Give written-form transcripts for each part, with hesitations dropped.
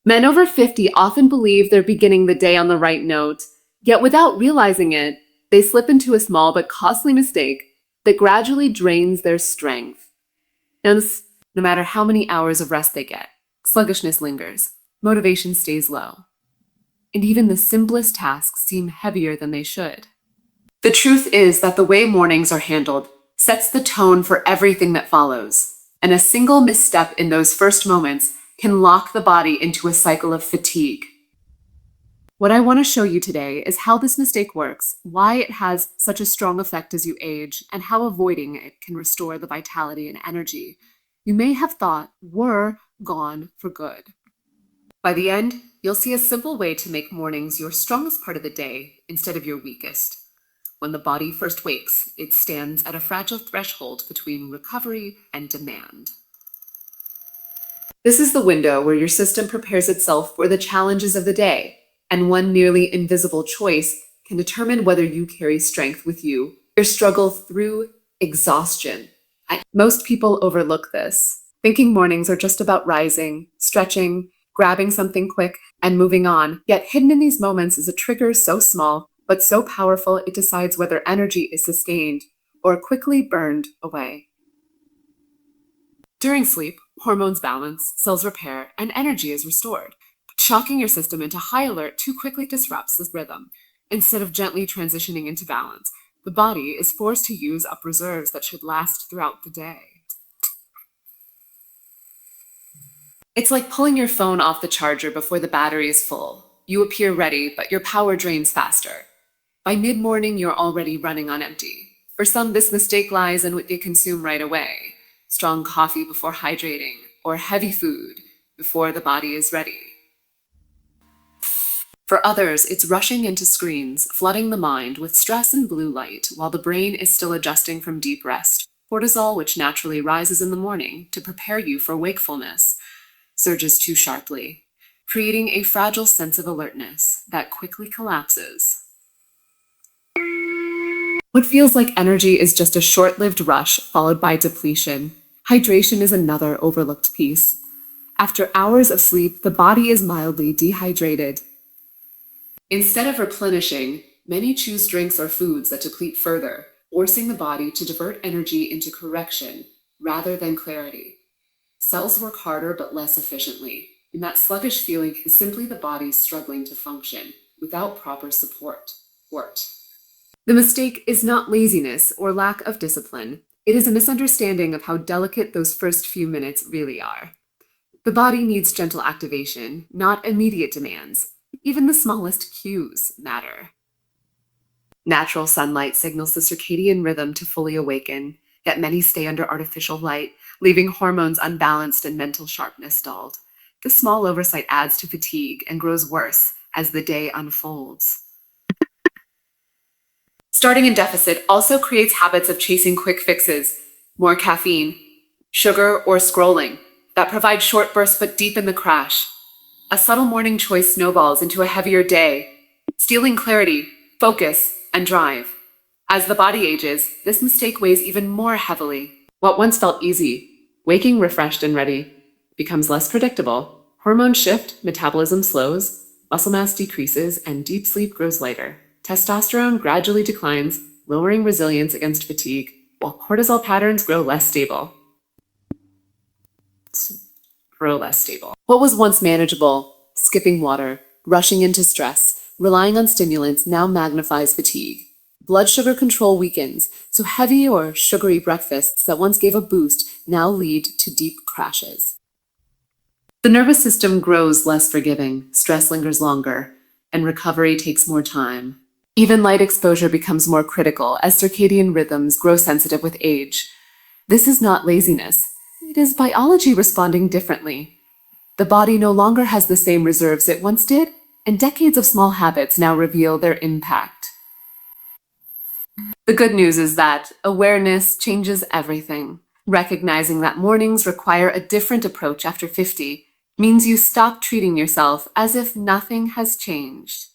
Men over 50 often believe they're beginning the day on the right note, yet without realizing it, they slip into a small but costly mistake that gradually drains their strength. Hence, no matter how many hours of rest they get, sluggishness lingers, motivation stays low, and even the simplest tasks seem heavier than they should. The truth is that the way mornings are handled sets the tone for everything that follows, and a single misstep in those first moments can lock the body into a cycle of fatigue. What I want to show you today is how this mistake works, why it has such a strong effect as you age, and how avoiding it can restore the vitality and energy you may have thought were gone for good. By the end, you'll see a simple way to make mornings your strongest part of the day instead of your weakest. When the body first wakes, it stands at a fragile threshold between recovery and demand. This is the window where your system prepares itself for the challenges of the day, and one nearly invisible choice can determine whether you carry strength with you or struggle through exhaustion. Most people overlook this, thinking mornings are just about rising, stretching, grabbing something quick, and moving on. Yet hidden in these moments is a trigger so small, but so powerful it decides whether energy is sustained or quickly burned away. During sleep, hormones balance, cells repair, and energy is restored. Shocking your system into high alert too quickly disrupts this rhythm. Instead of gently transitioning into balance, the body is forced to use up reserves that should last throughout the day. It's like pulling your phone off the charger before the battery is full. You appear ready, but your power drains faster. By mid-morning, you're already running on empty. For some, this mistake lies in what they consume right away. Strong coffee before hydrating, or heavy food before the body is ready. For others, it's rushing into screens, flooding the mind with stress and blue light while the brain is still adjusting from deep rest. Cortisol, which naturally rises in the morning to prepare you for wakefulness, surges too sharply, creating a fragile sense of alertness that quickly collapses. What feels like energy is just a short-lived rush followed by depletion. Hydration is another overlooked piece. After hours of sleep, the body is mildly dehydrated. Instead of replenishing, many choose drinks or foods that deplete further, forcing the body to divert energy into correction rather than clarity. Cells work harder but less efficiently, and that sluggish feeling is simply the body struggling to function without proper support. The mistake is not laziness or lack of discipline. It is a misunderstanding of how delicate those first few minutes really are. The body needs gentle activation, not immediate demands. Even the smallest cues matter. Natural sunlight signals the circadian rhythm to fully awaken, yet many stay under artificial light, leaving hormones unbalanced and mental sharpness dulled. This small oversight adds to fatigue and grows worse as the day unfolds. Starting in deficit also creates habits of chasing quick fixes, more caffeine, sugar, or scrolling that provide short bursts but deepen the crash. A subtle morning choice snowballs into a heavier day, stealing clarity, focus, and drive. As the body ages, this mistake weighs even more heavily. What once felt easy, waking refreshed and ready, becomes less predictable. Hormones shift, metabolism slows, muscle mass decreases, and deep sleep grows lighter. Testosterone gradually declines, lowering resilience against fatigue, while cortisol patterns grow less stable. What was once manageable, skipping water, rushing into stress, relying on stimulants, now magnifies fatigue. Blood sugar control weakens, so heavy or sugary breakfasts that once gave a boost now lead to deep crashes. The nervous system grows less forgiving, stress lingers longer, and recovery takes more time. Even light exposure becomes more critical as circadian rhythms grow sensitive with age. This is not laziness. It is biology responding differently. The body no longer has the same reserves it once did, and decades of small habits now reveal their impact. The good news is that awareness changes everything. Recognizing that mornings require a different approach after 50 means you stop treating yourself as if nothing has changed.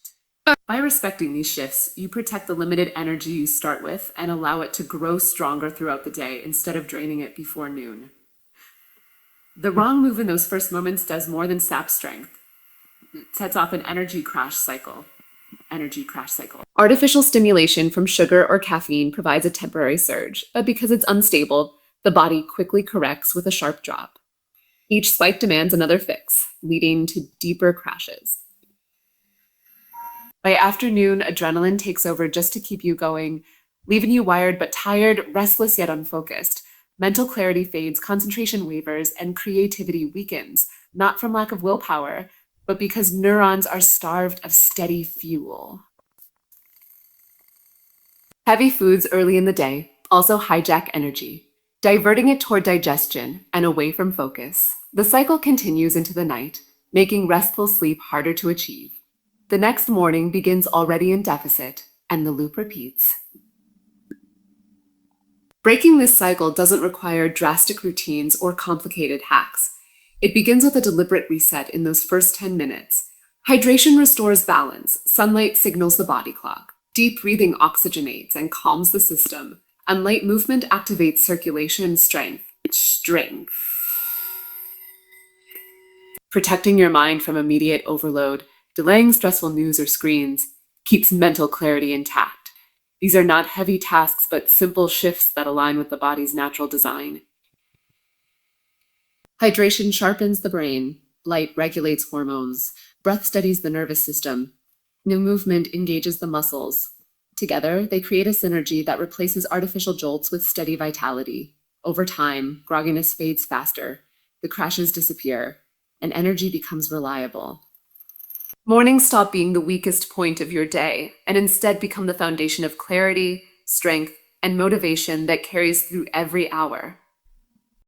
By respecting these shifts, you protect the limited energy you start with and allow it to grow stronger throughout the day instead of draining it before noon. The wrong move in those first moments does more than sap strength. It sets off an energy crash cycle. Artificial stimulation from sugar or caffeine provides a temporary surge, but because it's unstable, the body quickly corrects with a sharp drop. Each spike demands another fix, leading to deeper crashes. By afternoon, adrenaline takes over just to keep you going, leaving you wired but tired, restless yet unfocused. Mental clarity fades, concentration wavers, and creativity weakens, not from lack of willpower, but because neurons are starved of steady fuel. Heavy foods early in the day also hijack energy, diverting it toward digestion and away from focus. The cycle continues into the night, making restful sleep harder to achieve. The next morning begins already in deficit, and the loop repeats. Breaking this cycle doesn't require drastic routines or complicated hacks. It begins with a deliberate reset in those first 10 minutes. Hydration restores balance, sunlight signals the body clock, deep breathing oxygenates and calms the system, and light movement activates circulation and strength. Protecting your mind from immediate overload, delaying stressful news or screens, keeps mental clarity intact. These are not heavy tasks, but simple shifts that align with the body's natural design. Hydration sharpens the brain, light regulates hormones, breath steadies the nervous system, new movement engages the muscles. Together, they create a synergy that replaces artificial jolts with steady vitality. Over time, grogginess fades faster, the crashes disappear, and energy becomes reliable. Mornings stop being the weakest point of your day and instead become the foundation of clarity, strength, and motivation that carries through every hour.